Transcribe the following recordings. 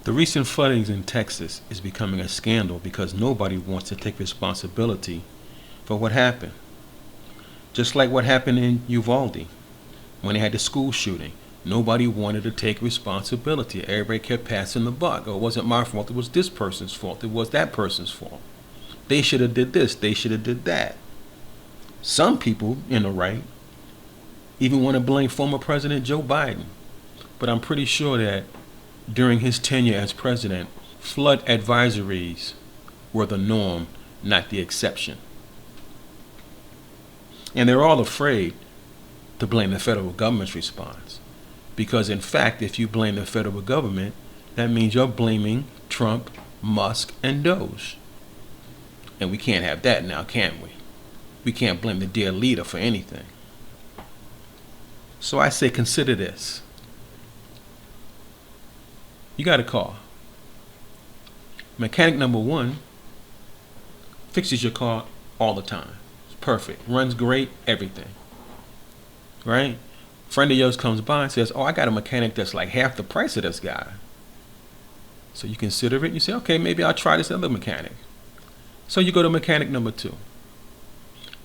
The recent floodings in Texas is becoming a scandal because nobody wants to take responsibility for what happened. Just like what happened in Uvalde when they had the school shooting. Nobody wanted to take responsibility. Everybody kept passing the buck. Oh, it wasn't my fault. It was this person's fault. It was that person's fault. They should have did this. They should have did that. Some people in the right even want to blame former President Joe Biden. But I'm pretty sure that during his tenure as president, flood advisories were the norm, not the exception. And they're all afraid to blame the federal government's response. Because in fact, if you blame the federal government, that means you're blaming Trump, Musk, and Doge. And we can't have that now, can we? We can't blame the dear leader for anything. So I say consider this. You got a car. Mechanic number one fixes your car all the time. It's perfect. Runs great, everything. Right? Friend of yours comes by and says, oh, I got a mechanic that's like half the price of this guy. So you consider it and you say, okay, maybe I'll try this other mechanic. So you go to mechanic number two.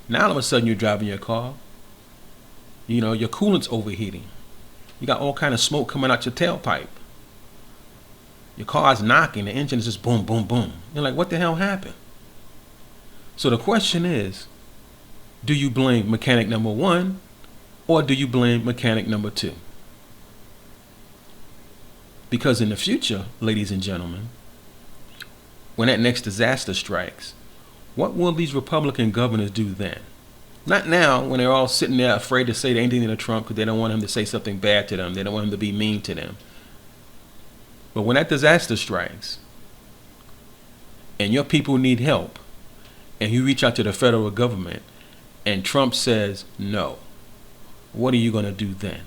Now all of a sudden you're driving your car. You know, your coolant's overheating. You got all kind of smoke coming out your tailpipe. Your car's knocking, the engine is just boom, boom, boom. You're like, what the hell happened? So the question is, do you blame mechanic number one or do you blame mechanic number two? Because in the future, ladies and gentlemen, when that next disaster strikes, what will these Republican governors do then? Not now, when they're all sitting there afraid to say anything to Trump because they don't want him to say something bad to them. They don't want him to be mean to them. But when that disaster strikes and your people need help and you reach out to the federal government and Trump says no, what are you going to do then?